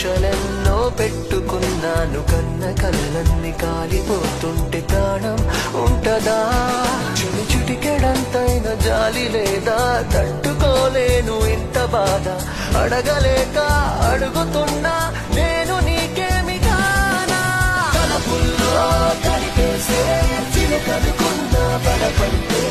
ఆశలెన్నో పెట్టుకున్నాను, కన్న కళ్ళన్ని కాలిపోతుంటే ప్రాణం ఉంటదా? చుడి చుటికెడంతైన జాలి లేదా? తట్టుకోలేను ఇంత బాధ, అడగలేక అడుగుతున్నా నేను నీకేమి కానా? తలపుల్లో కలిపేసే చిలకనుకున్నా పడపంటే